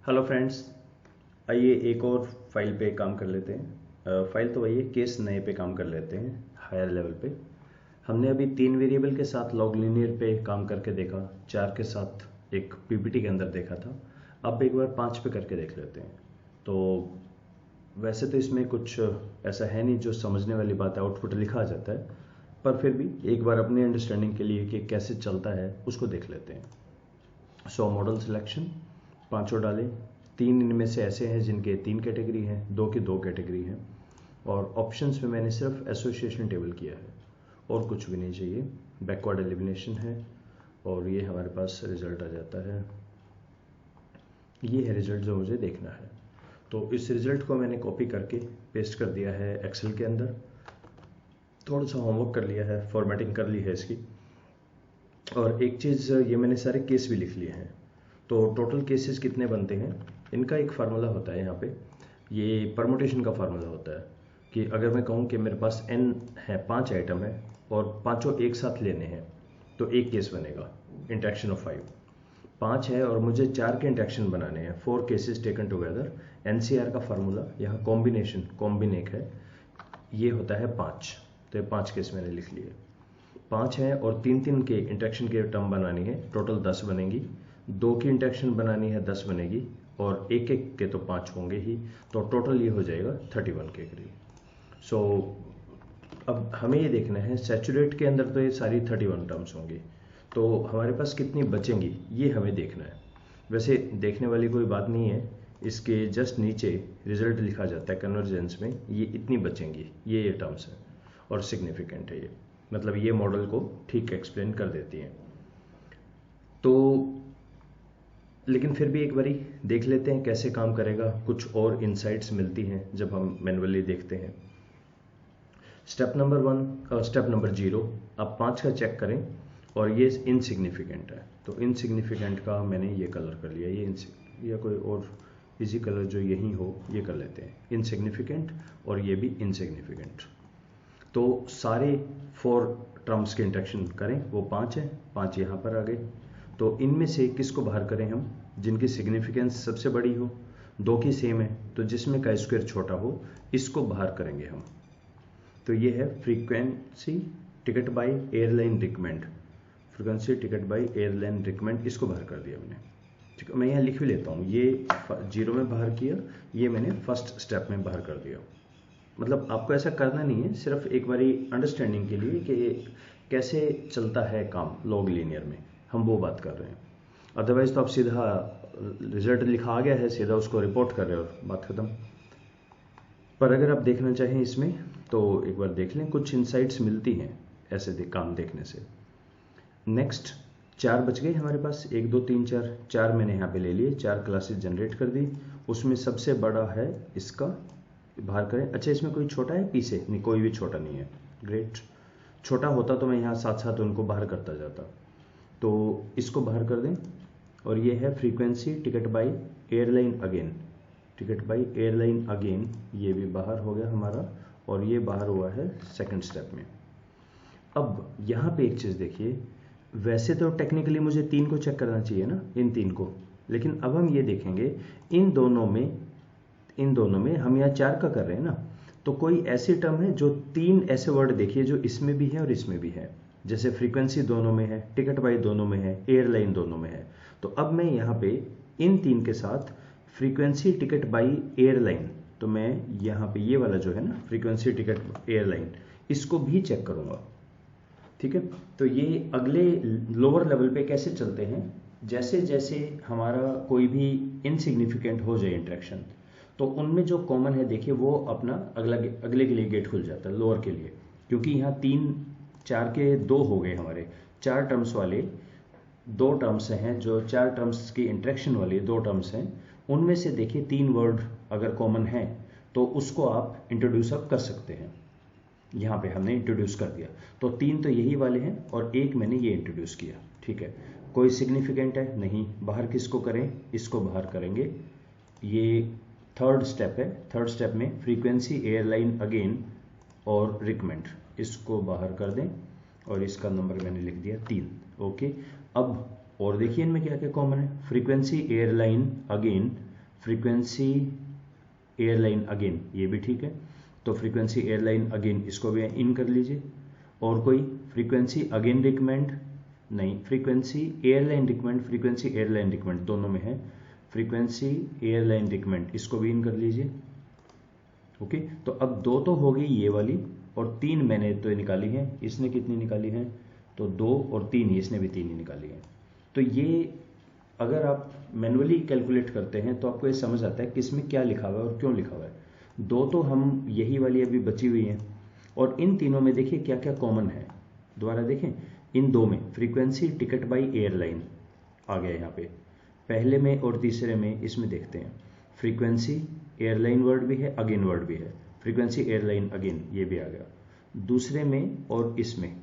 Hello friends, आइए एक और फाइल पे काम कर लेते हैं। फाइल तो वही है, केस नए पे काम कर लेते हैं हायर लेवल पे। हमने अभी 3 वेरिएबल के साथ लॉग लिनियर पे काम करके देखा, 4 के साथ एक पीपीटी के अंदर देखा था। अब एक बार 5 पे करके देख लेते हैं। तो वैसे तो इसमें कुछ ऐसा है नहीं जो समझने वाली बात है, आउटपुट लिखा आ जाता है, पर फिर भी एक बार अपनी अंडरस्टैंडिंग के लिए कि कैसे चलता है उसको देख लेते हैं। सो मॉडल सिलेक्शन 5 डालें। 3 इनमें से ऐसे हैं जिनके 3 कैटेगरी हैं, 2 की 2 कैटेगरी हैं, और ऑप्शंस में मैंने सिर्फ एसोसिएशन टेबल किया है और कुछ भी नहीं चाहिए। बैकवर्ड एलिमिनेशन है और ये हमारे पास रिजल्ट आ जाता है। ये है रिजल्ट जो मुझे देखना है। तो इस रिजल्ट को मैंने कॉपी करके पेस्ट कर दिया है एक्सेल के अंदर। थोड़ा सा होमवर्क कर लिया है, फॉर्मेटिंग कर ली है इसकी, और एक चीज़ ये मैंने सारे केस भी लिख लिए हैं। तो टोटल केसेस कितने बनते हैं, इनका एक फार्मूला होता है यहाँ पे। ये परमुटेशन का फार्मूला होता है कि अगर मैं कहूँ कि मेरे पास n है, 5 आइटम है और पांचों एक साथ लेने हैं, तो एक केस बनेगा इंटरेक्शन ऑफ 5। 5 है और मुझे 4 के इंटरेक्शन बनाने हैं, 4 केसेस टेकन टुगेदर। NCR का फार्मूला यहाँ कॉम्बिनेशन कॉम्बिनेक है, ये होता है 5। तो ये 5 केस मैंने लिख लिए। 5 है और 3-3 के इंटरेक्शन के टर्म बनानी है, टोटल 10 बनेंगी। 2 की इंटरेक्शन बनानी है, 10 बनेगी, और एक एक के तो 5 होंगे ही, तो टोटल ये हो जाएगा 31 के करीब। सो अब हमें ये देखना है सैचुरेट के अंदर तो ये सारी 31 टर्म्स होंगी, तो हमारे पास कितनी बचेंगी ये हमें देखना है। वैसे देखने वाली कोई बात नहीं है, इसके जस्ट नीचे रिजल्ट लिखा जाता है कन्वर्जेंस में, ये इतनी बचेंगी, ये टर्म्स है और सिग्निफिकेंट है ये, मतलब ये मॉडल को ठीक एक्सप्लेन कर देती हैं। तो लेकिन फिर भी एक बारी देख लेते हैं कैसे काम करेगा, कुछ और इनसाइट्स मिलती हैं जब हम मैनुअली देखते हैं। स्टेप नंबर 1 और स्टेप नंबर 0, आप 5 का चेक करें और ये इनसिग्निफिकेंट है, तो इनसिग्निफिकेंट का मैंने ये कलर कर लिया, ये या कोई और इजी कलर जो यही हो ये कर लेते हैं, इनसिग्निफिकेंट, और ये भी इनसिग्निफिकेंट। तो सारे 4 टर्म्स के इंटरेक्शन करें, वो 5 है, 5 यहाँ पर आ गए। तो इनमें से किसको बाहर करें हम, जिनकी सिग्निफिकेंस सबसे बड़ी हो। 2 की सेम है, तो जिसमें का स्क्वायर छोटा हो इसको बाहर करेंगे हम। तो ये है frequency ticket by airline recommend, frequency ticket by airline recommend, इसको बाहर कर दिया मैंने। ठीक है, मैं यहाँ लिख भी लेता हूँ, ये 0 में बाहर किया, ये मैंने फर्स्ट स्टेप में बाहर कर दिया। मतलब आपको ऐसा करना नहीं है, सिर्फ एक बारी अंडरस्टैंडिंग के लिए कि कैसे चलता है काम लॉग लीनियर में, हम वो बात कर रहे हैं। अदरवाइज तो आप सीधा रिजल्ट लिखा आ गया है, सीधा उसको रिपोर्ट कर रहे हो, बात खत्म। पर अगर आप देखना चाहें इसमें तो एक बार देख लें, कुछ इनसाइट्स मिलती हैं ऐसे काम देखने से। नेक्स्ट 4 बच गए हमारे पास, 1 2 3 4, 4 मैंने यहाँ पे ले लिए, 4 क्लासेस जनरेट कर दी। उसमें सबसे बड़ा है इसका, बाहर करें। अच्छा, इसमें कोई छोटा है पी से? नहीं, कोई भी छोटा नहीं है। ग्रेट, छोटा होता तो मैं यहाँ साथ साथ उनको बाहर करता जाता। तो इसको बाहर कर दें, और ये है frequency ticket by airline again, ticket by airline again, ये भी बाहर हो गया हमारा, और ये बाहर हुआ है सेकंड स्टेप में। अब यहाँ पे एक चीज़ देखिए, वैसे तो टेक्निकली मुझे 3 को चेक करना चाहिए ना, इन 3 को, लेकिन अब हम ये देखेंगे इन दोनों में हम यहाँ 4 का कर रहे हैं ना, तो कोई ऐसी टर्म है जो 3 ऐसे वर्ड देखिए जो इसमें भी है और इसमें भी है, जैसे फ्रीक्वेंसी दोनों में है, टिकट बाय दोनों में है, एयरलाइन दोनों में है। तो अब मैं यहाँ पे इन 3 के साथ फ्रीक्वेंसी टिकट बाय एयरलाइन, तो मैं यहाँ पे ये वाला जो है ना फ्रीक्वेंसी टिकट एयरलाइन, इसको भी चेक करूँगा। ठीक है, तो ये अगले लोअर लेवल पे कैसे चलते हैं, जैसे जैसे हमारा कोई भी इनसिग्निफिकेंट हो जाए इंटरेक्शन, तो उनमें जो कॉमन है देखिए वो अपना अगले के लिए गेट खुल जाता है लोअर के लिए, क्योंकि यहाँ 3 4 के 2 हो गए हमारे, 4 टर्म्स वाले 2 टर्म्स हैं, जो 4 टर्म्स की इंटरेक्शन वाली 2 टर्म्स हैं, उनमें से देखिए 3 वर्ड अगर कॉमन है तो उसको आप इंट्रोड्यूस अप कर सकते हैं। यहाँ पे हमने इंट्रोड्यूस कर दिया, तो 3 तो यही वाले हैं और 1 मैंने ये इंट्रोड्यूस किया। ठीक है, कोई सिग्निफिकेंट है नहीं, बाहर किसको करें, इसको बाहर करेंगे। ये थर्ड स्टेप है, थर्ड स्टेप में फ्रीक्वेंसी एयरलाइन अगेन और रिकमेंड, इसको बाहर कर दें, और इसका नंबर मैंने लिख दिया 3। ओके, अब और देखिए इनमें क्या क्या कॉमन है, frequency airline again frequency airline again, ये भी ठीक है। तो फ्रीक्वेंसी एयरलाइन अगेन इसको भी इन कर लीजिए। और कोई फ्रीक्वेंसी अगेन रिकमेंड नहीं, frequency airline recommend, frequency airline recommend दोनों में है। फ्रीक्वेंसी एयरलाइन रिकमेंड इसको भी इन कर लीजिए। ओके, तो अब दो तो हो गई ये वाली, और तीन मैंने तो निकाली है। इसने कितनी निकाली है? तो 2 और 3, इसने भी 3 ही निकाली है। तो ये अगर आप मैनुअली कैलकुलेट करते हैं तो आपको ये समझ आता है कि इसमें क्या लिखा हुआ है और क्यों लिखा हुआ है। दो तो हम यही वाली अभी बची हुई हैं, और इन तीनों में देखिए क्या क्या कॉमन है। दोबारा देखें, इन दो में फ्रीक्वेंसी टिकट बाई एयरलाइन आ गया यहाँ पे, पहले में और तीसरे में इसमें देखते हैं फ्रीक्वेंसी एयरलाइन वर्ड भी है, अगेन वर्ड भी है, फ्रीक्वेंसी एयरलाइन अगेन ये भी आ गया। दूसरे में और इसमें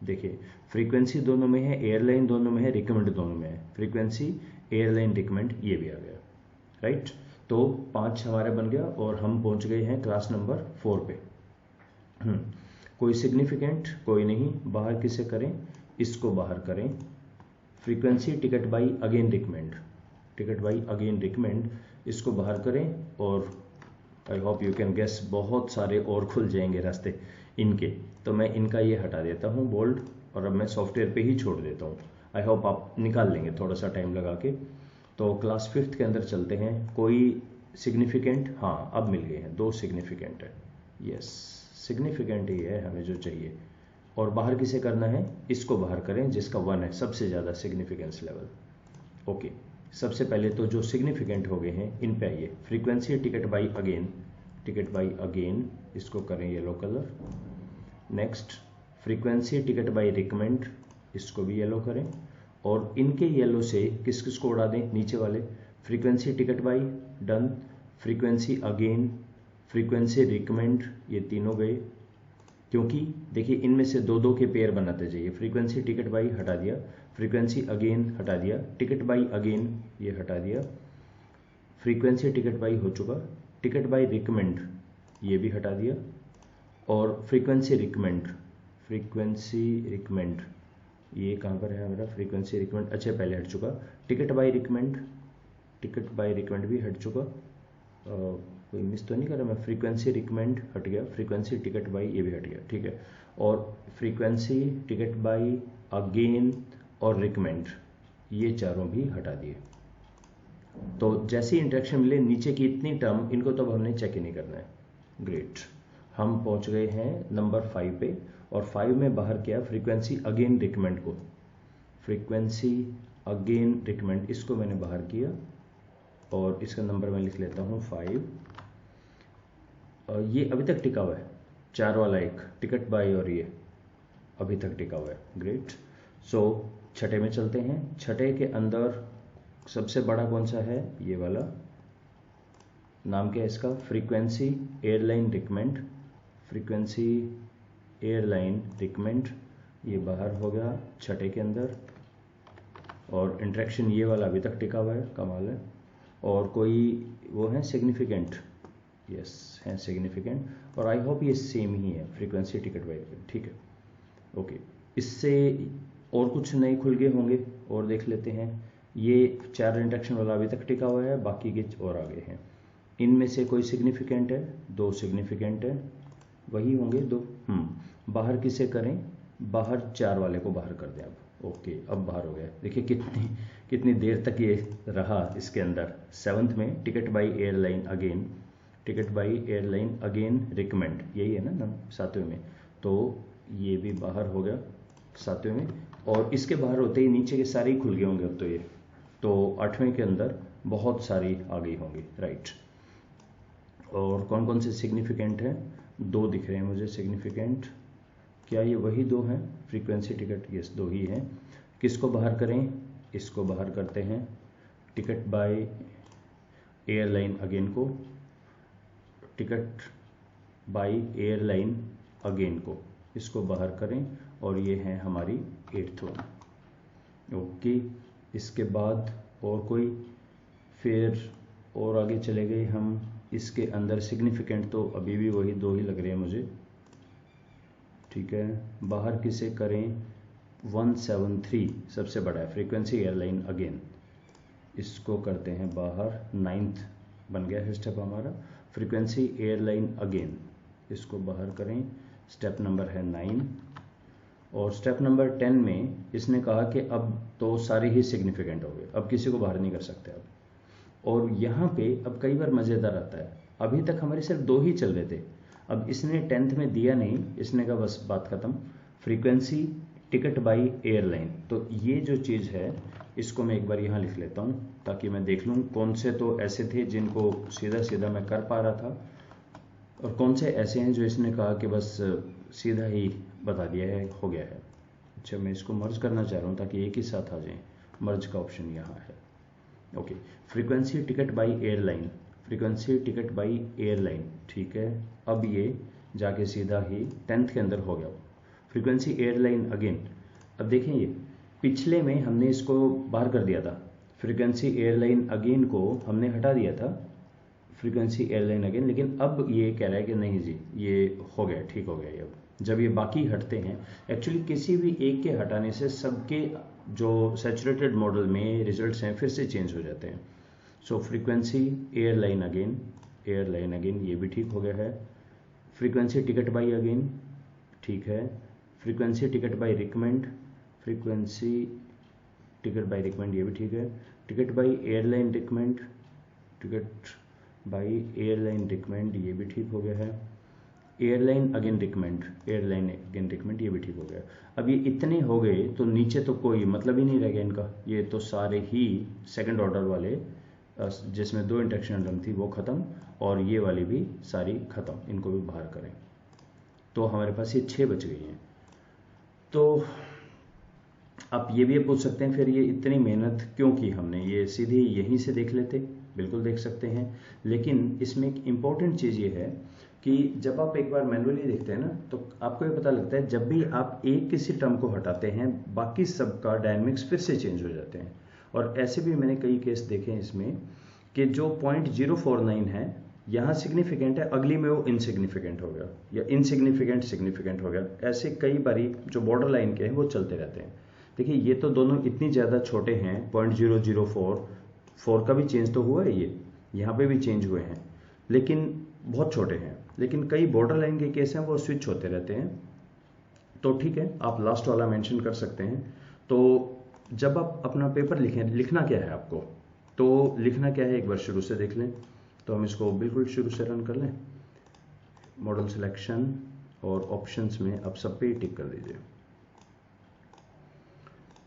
देखिए फ्रीक्वेंसी दोनों में है, एयरलाइन दोनों में है, रिकमेंड दोनों में है, फ्रीक्वेंसी एयरलाइन रिकमेंड ये भी आ गया, राइट। तो 5 हमारे बन गया और हम पहुंच गए हैं क्लास नंबर 4 पे। कोई सिग्निफिकेंट कोई नहीं, बाहर किसे करें? इसको बाहर करें। Frequency ticket by again recommend, ticket by again recommend इसको बाहर करें। और I hope you can guess, बहुत सारे और खुल जाएंगे रास्ते इनके। तो मैं इनका ये हटा देता हूँ बोल्ड, और अब मैं सॉफ्टवेयर पे ही छोड़ देता हूँ। आई होप आप निकाल लेंगे थोड़ा सा टाइम लगा के। तो क्लास 5th के अंदर चलते हैं। कोई सिग्निफिकेंट? हाँ, अब मिल गए हैं, 2 सिग्निफिकेंट है। यस, सिग्निफिकेंट ही है हमें जो चाहिए। और बाहर किसे करना है? इसको बाहर करें जिसका 1 है, सबसे ज़्यादा सिग्निफिकेंस लेवल। ओके, सबसे पहले तो जो सिग्निफिकेंट हो गए हैं इन पे आइए। Frequency ticket by again, ticket by again इसको करें yellow colour. Next frequency ticket by recommend, इसको भी येलो करें। और इनके येलो से किस किस को उड़ा दें? नीचे वाले। Frequency ticket by done, frequency again, frequency recommend, ये तीनों गए। क्योंकि देखिए इनमें से 2-2 के पेयर बनाते जाइए। फ्रीक्वेंसी टिकट बाई हटा दिया, फ्रीक्वेंसी अगेन हटा दिया, टिकट बाई अगेन ये हटा दिया, फ्रीक्वेंसी टिकट बाई हो चुका, टिकट बाई रिकमेंड ये भी हटा दिया, और फ्रीक्वेंसी रिकमेंड, फ्रीक्वेंसी रिकमेंड ये कहाँ पर है मेरा? फ्रीक्वेंसी रिकमेंड, अच्छा पहले हट चुका। Ticket by recommend, ticket by recommend भी हट चुका। कोई मिस तो नहीं कर रहा मैं? फ्रीक्वेंसी रिकमेंड हट गया, फ्रीक्वेंसी टिकट बाई ये भी हट गया, ठीक है। और फ्रीक्वेंसी टिकट बाई अगेन और रिकमेंड ये चारों भी हटा दिए। तो जैसे इंटरेक्शन मिले नीचे की इतनी टर्म, इनको तो अब हमने चेक ही नहीं करना है। ग्रेट, हम पहुंच गए हैं नंबर 5 पे। और 5 में बाहर किया फ्रीक्वेंसी अगेन रिकमेंड को। फ्रीक्वेंसी अगेन रिकमेंड इसको मैंने बाहर किया, और इसका नंबर मैं लिख लेता हूँ 5। ये अभी तक टिका हुआ है, 4 वाला एक टिकट बाई, और ये अभी तक टिका हुआ है। ग्रेट, सो छठे में चलते हैं। छठे के अंदर सबसे बड़ा कौन सा है? ये वाला। नाम क्या है इसका? Frequency airline recommend, frequency airline recommend ये बाहर हो गया छठे के अंदर। और इंटरेक्शन ये वाला अभी तक टिका हुआ है, कमाल है। और कोई वो है सिग्निफिकेंट? यस है सिग्निफिकेंट, और आई होप ये सेम ही है, फ्रीक्वेंसी टिकट बाई, ठीक है। ओके, इससे और कुछ नए खुल गए होंगे और देख लेते हैं। ये 4 इंटरेक्शन वाला अभी तक टिका हुआ है, बाकी के और आ गए हैं। इनमें से कोई सिग्निफिकेंट है? 2 सिग्निफिकेंट है, वही होंगे 2। बाहर किसे करें? बाहर 4 वाले को बाहर कर दें अब। ओके, अब बाहर हो गया। देखिए कितनी देर तक ये रहा इसके अंदर। 7th में ticket by airline again, ticket by airline again recommend, यही है ना 7वें में। तो ये भी बाहर हो गया 7वें में, और इसके बाहर होते ही नीचे के सारे ही खुल गए होंगे अब तो ये। तो 8वें के अंदर बहुत सारी आ गई होंगी, राइट। और कौन कौन से सिग्निफिकेंट हैं? 2 दिख रहे हैं मुझे सिग्निफिकेंट। क्या ये वही 2 हैं? फ्रीक्वेंसी टिकट, यस 2 ही हैं। किसको बाहर करें? इसको बाहर करते हैं, टिकट बाय एयरलाइन अगेन को, टिकट बाय एयरलाइन अगेन को, इसको बाहर करें। और ये है हमारी 8th वन। ओके, इसके बाद और कोई? फिर और आगे चले गए हम। इसके अंदर सिग्निफिकेंट तो अभी भी वही 2 ही लग रहे हैं मुझे, ठीक है। बाहर किसे करें? 173 सबसे बड़ा है, फ्रीक्वेंसी एयरलाइन अगेन। इसको करते हैं बाहर, 9th बन गया है स्टेप हमारा। फ्रीक्वेंसी एयरलाइन अगेन, इसको बाहर करें, स्टेप नंबर है 9। और स्टेप नंबर 10 में इसने कहा कि अब तो सारे ही सिग्निफिकेंट हो गए, अब किसी को बाहर नहीं कर सकते अब। और यहाँ पे अब कई बार मज़ेदार आता है, अभी तक हमारे सिर्फ 2 ही चल रहे थे, अब इसने 10th में दिया नहीं, इसने कहा बस बात ख़त्म, फ्रीक्वेंसी टिकट बाई एयरलाइन। तो ये जो चीज़ है इसको मैं एक बार यहाँ लिख लेता हूँ ताकि मैं देख लूँ कौन से तो ऐसे थे जिनको सीधा सीधा मैं कर पा रहा था और कौन से ऐसे हैं जो इसने कहा कि बस सीधा ही बता दिया है, हो गया है। अच्छा, मैं इसको मर्ज करना चाह रहा हूँ ताकि एक ही साथ आ जाए, मर्ज का ऑप्शन यहाँ है। Okay, frequency ticket by airline, frequency ticket by airline, ठीक है। अब ये जाके सीधा ही 10th के अंदर हो गया। फ्रीक्वेंसी एयरलाइन अगेन, अब देखें ये पिछले में हमने इसको बाहर कर दिया था, फ्रीक्वेंसी एयरलाइन अगेन को हमने हटा दिया था, फ्रीक्वेंसी एयरलाइन अगेन, लेकिन अब ये कह रहा है कि नहीं जी ये हो गया, ठीक हो गया ये। अब जब ये बाकी हटते हैं, एक्चुअली किसी भी एक के हटाने से सबके जो सैचुरेटेड मॉडल में रिजल्ट्स हैं फिर से चेंज हो जाते हैं। So frequency airline again, airline again ये भी ठीक हो गया है। फ्रीक्वेंसी टिकट बाई अगेन, ठीक है। Frequency ticket by recommend, frequency ticket by recommend ये भी ठीक है। Ticket by airline recommend, ticket by airline recommend ये भी ठीक हो गया है। Airline again recommend, airline again recommend ये भी ठीक हो गया। अब ये इतने हो गए तो नीचे तो कोई मतलब ही नहीं रह गया इनका, ये तो सारे ही सेकंड ऑर्डर वाले जिसमें 2 इंटरेक्शन टर्म थी वो ख़त्म, और ये वाली भी सारी ख़त्म, इनको भी बाहर करें। तो हमारे पास ये 6 बच गई हैं। तो आप ये भी पूछ सकते हैं फिर ये इतनी मेहनत क्यों की हमने, ये सीधे यहीं से देख लेते, बिल्कुल देख सकते हैं। लेकिन इसमें एक इम्पॉर्टेंट चीज़ ये है कि जब आप एक बार मैनुअली देखते हैं ना तो आपको ये पता लगता है जब भी आप एक किसी टर्म को हटाते हैं बाकी सबका डायनेमिक्स फिर से चेंज हो जाते हैं। और ऐसे भी मैंने कई केस देखे हैं इसमें कि जो 0.049 है यहाँ सिग्निफिकेंट है, अगली में वो इनसिग्निफिकेंट हो गया या इनसिग्निफिकेंट सिग्निफिकेंट हो गया। ऐसे कई बारी जो बॉर्डर लाइन के हैं वो चलते रहते हैं। देखिए ये तो दोनों इतनी ज़्यादा छोटे हैं, 0.004 का भी चेंज तो हुआ है, ये यहाँ पे भी चेंज हुए हैं लेकिन बहुत छोटे हैं। लेकिन कई बॉर्डर लाइन के केस हैं वो स्विच होते रहते हैं। तो ठीक है, आप लास्ट वाला मेंशन कर सकते हैं। तो जब आप अपना पेपर लिखें, लिखना क्या है आपको, तो लिखना क्या है एक बार शुरू से देख लें। तो हम इसको बिल्कुल शुरू से रन कर लें, मॉडल सिलेक्शन और ऑप्शंस में आप सब पे टिक कर दीजिए।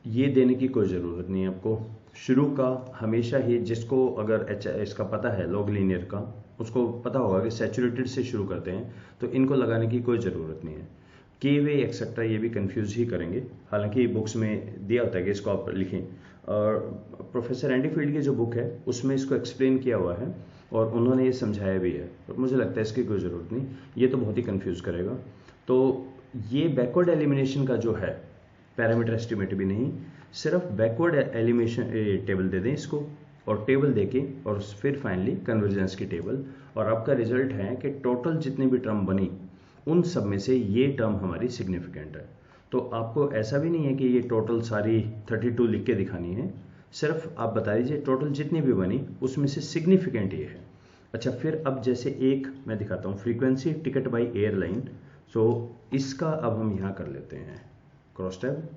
ये देने की कोई ज़रूरत नहीं है आपको, शुरू का हमेशा ही जिसको अगर इसका पता है लॉग लीनियर का उसको पता होगा कि सैचुरेटेड से शुरू करते हैं, तो इनको लगाने की कोई ज़रूरत नहीं है। के वे एक्सेट्रा ये भी कंफ्यूज ही करेंगे, हालांकि बुक्स में दिया होता है कि इसको आप लिखें। और प्रोफेसर एंडी फील्ड की जो बुक है उसमें इसको एक्सप्लेन किया हुआ है और उन्होंने ये समझाया भी है, तो मुझे लगता है इसकी कोई ज़रूरत नहीं, ये तो बहुत ही कन्फ्यूज़ करेगा। तो ये बैकवर्ड एलिमिनेशन का जो है पैरामीटर एस्टिमेट भी नहीं, सिर्फ बैकवर्ड एलिमिनेशन टेबल दे दें इसको, और टेबल देके और फिर फाइनली कन्वर्जेंस की टेबल, और आपका रिजल्ट है कि टोटल जितनी भी टर्म बनी उन सब में से ये टर्म हमारी सिग्निफिकेंट है। तो आपको ऐसा भी नहीं है कि ये टोटल सारी 32 लिख के दिखानी है, सिर्फ आप बता दीजिए टोटल जितनी भी बनी उसमें से सिग्निफिकेंट ये है। अच्छा, फिर अब जैसे एक मैं दिखाता हूँ, फ्रीक्वेंसी टिकट बाई एयरलाइन। सो इसका अब हम यहाँ कर लेते हैं cross tab,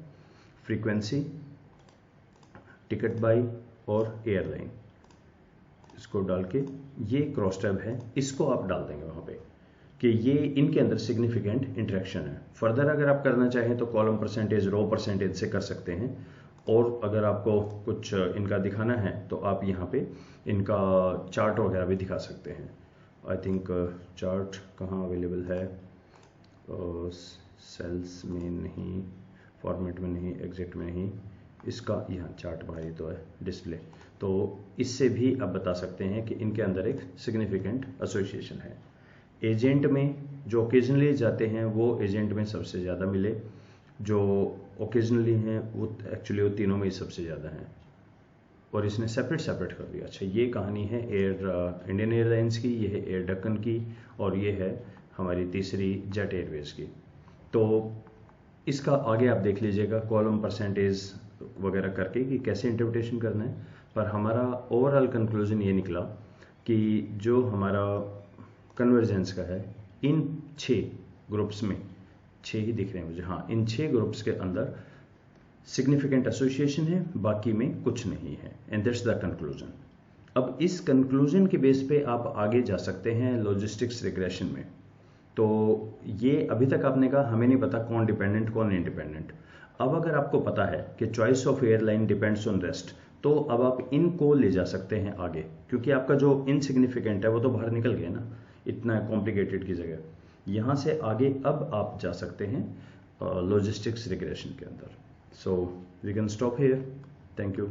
frequency ticket by और एयरलाइन, इसको डाल के ये क्रॉस टैब है, इसको आप डाल देंगे वहाँ पे कि ये इनके अंदर सिग्निफिकेंट इंटरेक्शन है। फर्दर अगर आप करना चाहें तो कॉलम परसेंटेज, रो परसेंटेज से कर सकते हैं, और अगर आपको कुछ इनका दिखाना है तो आप यहाँ पे इनका चार्ट वगैरह भी दिखा सकते हैं। आई थिंक चार्ट कहाँ अवेलेबल है, सेल्स में नहीं, फॉर्मेट में नहीं, एग्जैक्ट में नहीं, इसका यहाँ चार्ट बाहर तो है डिस्प्ले। तो इससे भी आप बता सकते हैं कि इनके अंदर एक सिग्निफिकेंट एसोसिएशन है। एजेंट में जो ओकेजनली जाते हैं वो एजेंट में सबसे ज़्यादा मिले, जो ओकेजनली हैं वो एक्चुअली वो तीनों में ही सबसे ज़्यादा हैं, और इसने सेपरेट सेपरेट कर दिया। अच्छा, ये कहानी है इंडियन एयरलाइंस की, ये है एयर डक्कन की, और ये है हमारी तीसरी जेट एयरवेज की। तो इसका आगे आप देख लीजिएगा कॉलम परसेंटेज वगैरह करके कि कैसे इंटरप्रिटेशन करना है। पर हमारा ओवरऑल कंक्लूजन ये निकला कि जो हमारा कन्वर्जेंस का है, इन 6 ग्रुप्स में, 6 ही दिख रहे हैं मुझे, हाँ, इन 6 ग्रुप्स के अंदर सिग्निफिकेंट एसोसिएशन है, बाकी में कुछ नहीं है, एंड दैट्स द कंक्लूजन। अब इस कंक्लूजन के बेस पे आप आगे जा सकते हैं लॉजिस्टिक्स रिग्रेशन में। तो ये अभी तक आपने कहा हमें नहीं पता कौन डिपेंडेंट कौन इंडिपेंडेंट। अब अगर आपको पता है कि choice of airline depends on rest, तो अब आप इनको ले जा सकते हैं आगे, क्योंकि आपका जो इनसिग्निफिकेंट है वो तो बाहर निकल गया ना, इतना कॉम्प्लिकेटेड की जगह। यहाँ से आगे अब आप जा सकते हैं लॉजिस्टिक्स रिग्रेशन के अंदर। So we can stop here. Thank you.